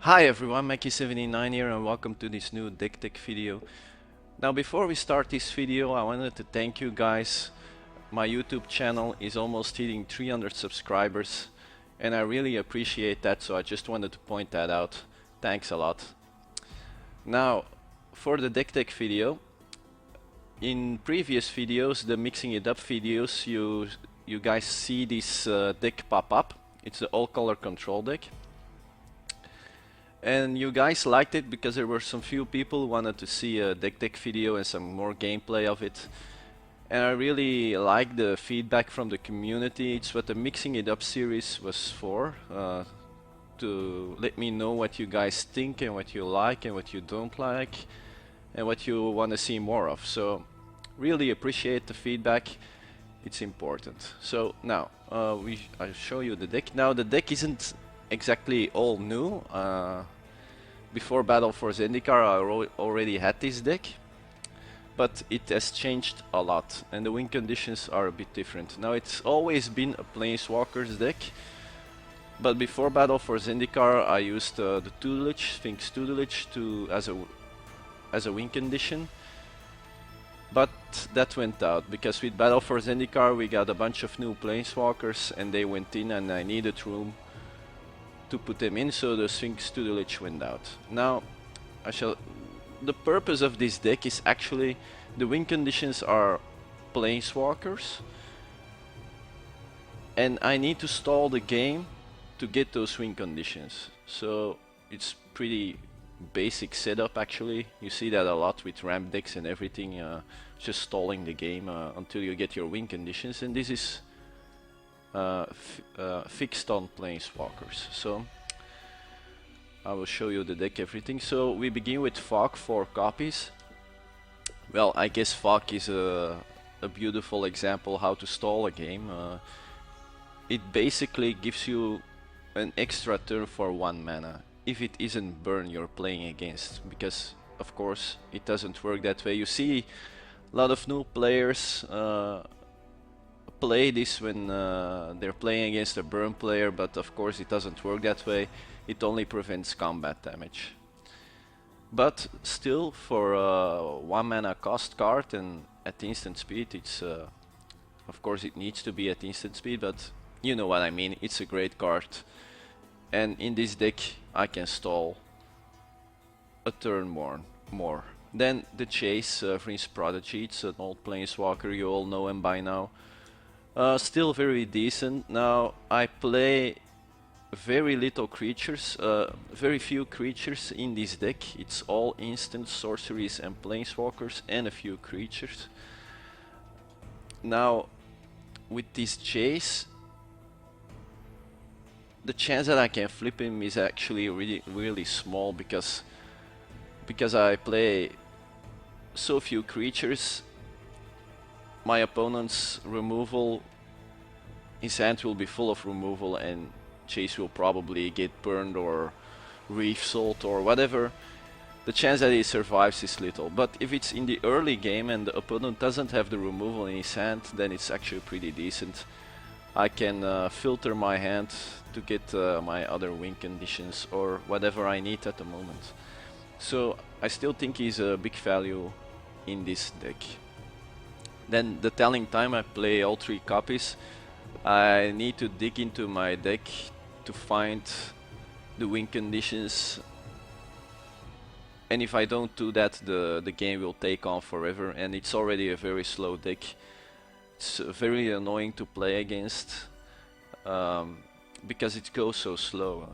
Hi everyone, Mackie79 here and welcome to this new deck tech video. Now before we start this video, I wanted to thank you guys. My YouTube channel is almost hitting 300 subscribers and I really appreciate that, so I just wanted to point that out. Thanks a lot. Now, for the deck tech video, in previous videos, the mixing it up videos, you guys see this deck pop up. It's the all color control deck. And you guys liked it because there were some few people who wanted to see a deck tech video and some more gameplay of it. And I really like the feedback from the community. It's what the Mixing It Up series was for, to let me know what you guys think and what you like and what you don't like and what you want to see more of. So really appreciate the feedback. It's important. So now I'll show you the deck. Now the deck isn't exactly all new. Before Battle for Zendikar I already had this deck, but it has changed a lot and the win conditions are a bit different. Now it's always been a Planeswalkers deck, but before Battle for Zendikar I used the tutelage, Sphinx tutelage as a win condition. But that went out because with Battle for Zendikar we got a bunch of new Planeswalkers and they went in and I needed room to put them in, so the Sphinx tutelage went out. Now, the purpose of this deck is actually the win conditions are Planeswalkers, and I need to stall the game to get those win conditions. So it's pretty basic setup actually. You see that a lot with ramp decks and everything, just stalling the game until you get your win conditions, and this is fixed on Planeswalkers. So I will show you the deck, everything. So we begin with Fog, 4 copies. Well, I guess Fog is a beautiful example how to stall a game. It basically gives you an extra turn for 1 mana if it isn't burn you're playing against, because of course it doesn't work that way. You see a lot of new players play this when they're playing against a burn player, but of course it doesn't work that way. It only prevents combat damage. But still, for a 1 mana cost card and at instant speed, it's of course it needs to be at instant speed, but you know what I mean, it's a great card. And in this deck I can stall a turn more. Then the Chase, Vryn's Prodigy, it's an old Planeswalker, you all know him by now. Still very decent. Now I play very little creatures, very few creatures in this deck. It's all instant sorceries and Planeswalkers and a few creatures. Now with this Chase, the chance that I can flip him is actually really small because I play so few creatures. My opponent's removal, his hand will be full of removal and Chase will probably get burned or reef salt or whatever. The chance that he survives is little, but if it's in the early game and the opponent doesn't have the removal in his hand, then it's actually pretty decent. I can filter my hand to get my other win conditions or whatever I need at the moment. So I still think he's a big value in this deck. Then the Telling Time, I play all 3 copies. I need to dig into my deck to find the win conditions, and if I don't do that, the game will take on forever, and it's already a very slow deck. It's very annoying to play against because it goes so slow.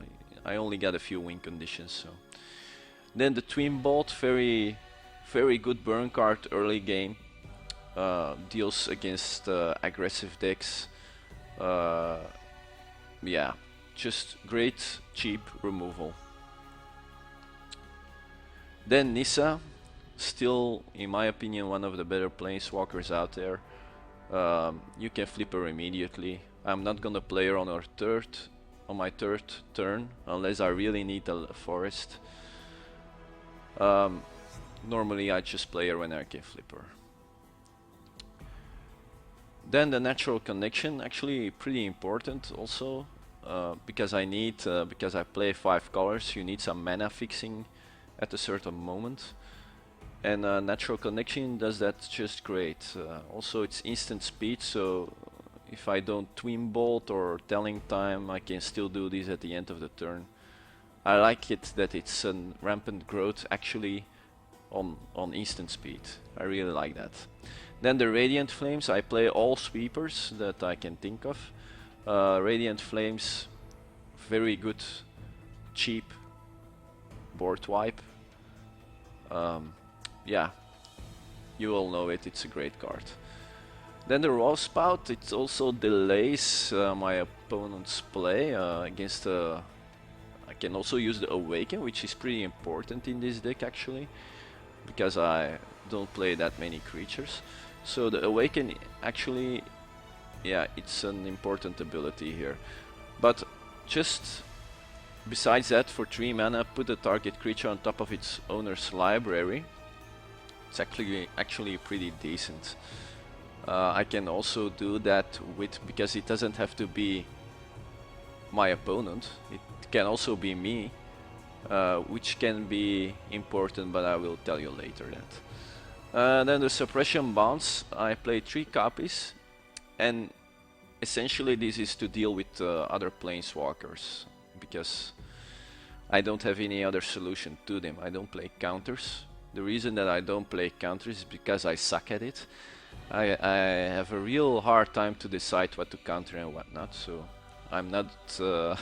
I only got a few win conditions. So then the Twin Bolt, very good burn card early game. Deals against aggressive decks. Yeah, just great cheap removal. Then Nissa, still in my opinion one of the better Planeswalkers out there. You can flip her immediately. I'm not gonna play her on my third turn unless I really need a forest. Normally I just play her when I can flip her. Then the Natural Connection, actually pretty important also. because because I play 5 colors, you need some mana fixing at a certain moment. And Natural Connection does that just great. Also, it's instant speed, so if I don't Twin Bolt or Telling Time, I can still do this at the end of the turn. I like it that it's a rampant growth actually on instant speed. I really like that. Then the Radiant Flames, I play all sweepers that I can think of. Radiant Flames, very good, cheap board wipe. Yeah, you all know it, it's a great card. Then the Raw Spout, it also delays my opponent's play against I can also use the Awaken, which is pretty important in this deck actually, because I don't play that many creatures. So the Awaken actually, yeah, it's an important ability here. But just besides that, for 3 mana, put the target creature on top of its owner's library. It's actually pretty decent. I can also do that because it doesn't have to be my opponent, it can also be me, which can be important, but I will tell you later that. Then the Suppression Bounce, I play 3 copies, and essentially this is to deal with other planeswalkers, because I don't have any other solution to them. I don't play counters. The reason that I don't play counters is because I suck at it. I have a real hard time to decide what to counter and what not, so I'm not I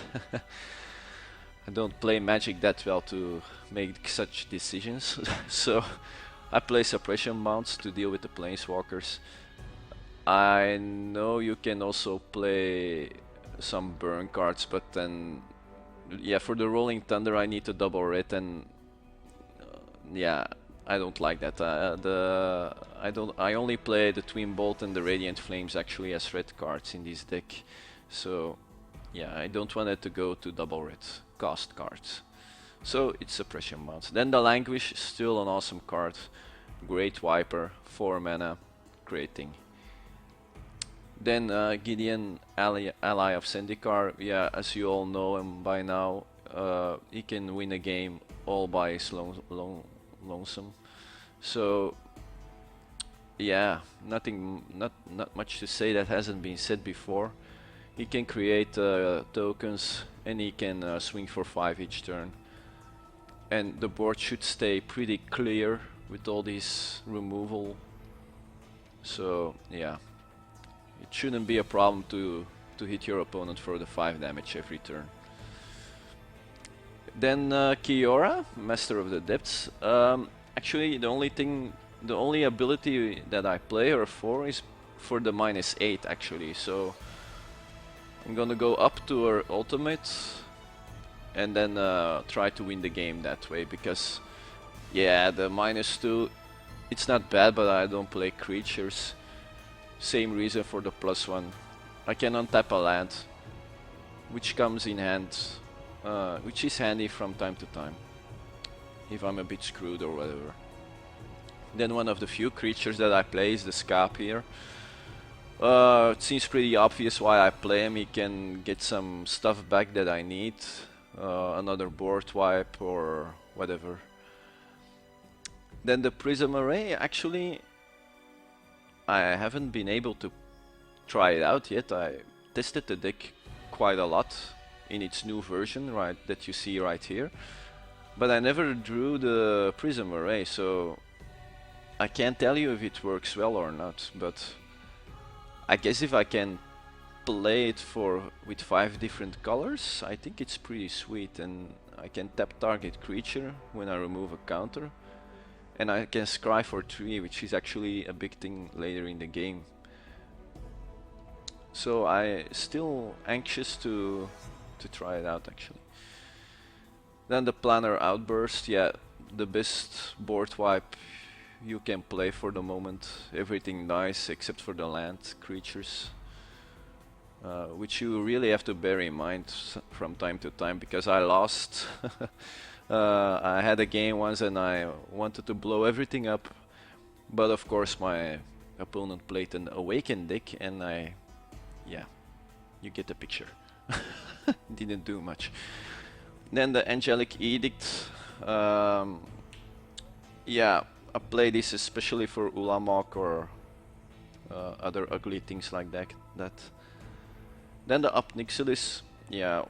don't play Magic that well to make such decisions. So I play Suppression Mounts to deal with the Planeswalkers. I know you can also play some burn cards, but then yeah, for the Rolling Thunder I need to double red, and yeah, I don't like that. I only play the Twin Bolt and the Radiant Flames actually as red cards in this deck. So yeah, I don't want it to go to double red cost cards. So it's Suppression Mounts. Then the Languish, still an awesome card. Great Wiper, 4 mana, great thing. Then Gideon, ally of Zendikar. Yeah, as you all know him by now, he can win a game all by his lonesome. So yeah, not much to say that hasn't been said before. He can create tokens, and he can swing for 5 each turn. And the board should stay pretty clear with all this removal. So yeah, it shouldn't be a problem to hit your opponent for the 5 damage every turn. Then Kiora, Master of the Depths. Actually, the only ability that I play her for is for the -8 actually. So I'm gonna go up to her ultimate and then try to win the game that way, because yeah, the -2, it's not bad, but I don't play creatures. Same reason for the +1. I can untap a land, which comes in hand, which is handy from time to time, if I'm a bit screwed or whatever. Then one of the few creatures that I play is the Scap here. It seems pretty obvious why I play him. He can get some stuff back that I need, another board wipe or whatever. Then the Prism Array, actually I haven't been able to try it out yet. I tested the deck quite a lot in its new version, right, that you see right here, but I never drew the Prism Array, so I can't tell you if it works well or not. But I guess if I can play it with 5 different colors, I think it's pretty sweet, and I can tap target creature when I remove a counter, and I can scry for 3, which is actually a big thing later in the game. So I still anxious to try it out actually. Then the Planner Outburst, yeah, the best board wipe you can play for the moment. Everything nice except for the land creatures, which you really have to bear in mind from time to time, because I lost. I had a game once and I wanted to blow everything up, but of course my opponent played an Awaken deck, and yeah, you get the picture. Didn't do much. Then the Angelic Edict. Yeah, I play this especially for Ulamog or other ugly things like that. Then the Upnixilis. Yeah,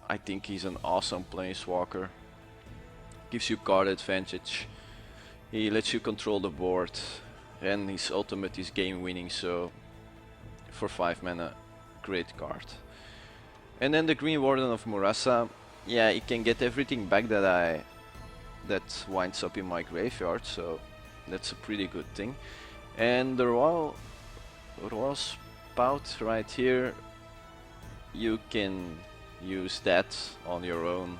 I think he's an awesome planeswalker. Gives you card advantage. He lets you control the board. And his ultimate is game winning, so for 5 mana, great card. And then the Green Warden of Murasa. Yeah, he can get everything back that winds up in my graveyard, so that's a pretty good thing. And the Royal Spout right here, you can use that on your own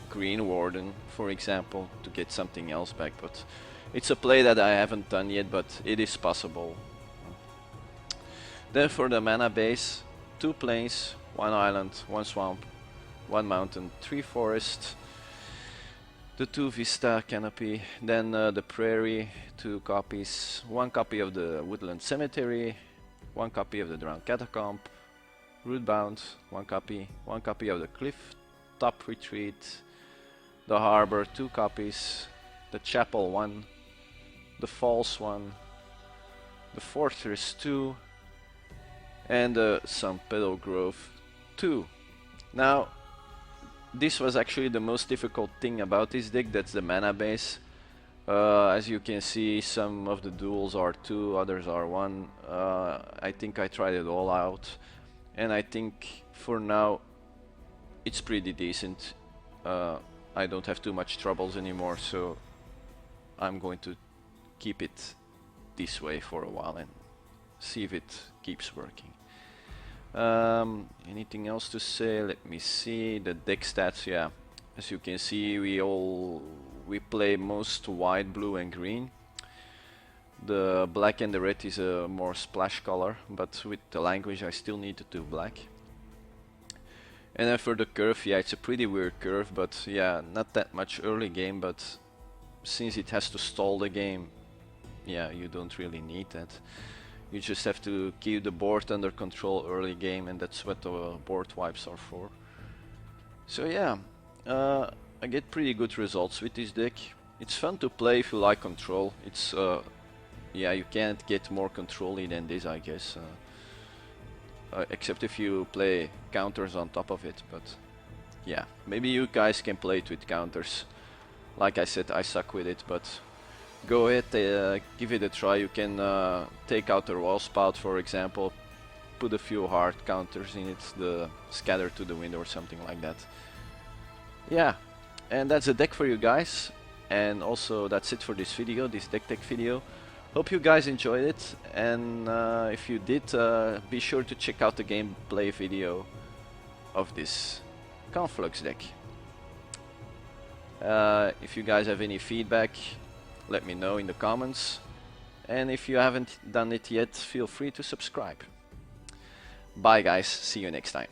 Green Warden, for example, to get something else back, but it's a play that I haven't done yet, but it is possible. Then for the mana base, 2 plains, 1 island, 1 swamp, 1 mountain, 3 forest, the 2 Vista Canopy, then the Prairie, 2 copies, 1 copy of the Woodland Cemetery, 1 copy of the Drowned Catacomb, Rootbound, 1 copy of the Cliff Top Retreat, the Harbor, 2 copies, the Chapel 1, the Falls 1, the Fortress 2, and the San Pedro Grove 2. Now, this was actually the most difficult thing about this deck, that's the mana base. As you can see, some of the duels are 2, others are 1. I think I tried it all out, and I think for now it's pretty decent. I don't have too much troubles anymore, so I'm going to keep it this way for a while and see if it keeps working. Anything else to say? Let me see. The deck stats, yeah. As you can see, we play most white, blue and green. The black and the red is a more splash color, but with the language I still need to do black. And then for the curve, yeah, it's a pretty weird curve, but yeah, not that much early game, but since it has to stall the game, yeah, you don't really need that. You just have to keep the board under control early game, and that's what the board wipes are for. So yeah, I get pretty good results with this deck. It's fun to play if you like control. It's yeah, you can't get more control-y than this, I guess. Except if you play counters on top of it, but yeah, maybe you guys can play it with counters. Like I said, I suck with it, but go ahead, give it a try. You can take out the Royal Spout, for example, put a few hard counters in it, the Scatter to the Wind or something like that. Yeah, and that's the deck for you guys, and also that's it for this video, this deck tech video. Hope you guys enjoyed it, and if you did, be sure to check out the gameplay video of this Conflux deck. If you guys have any feedback, let me know in the comments, and if you haven't done it yet, feel free to subscribe. Bye guys, see you next time.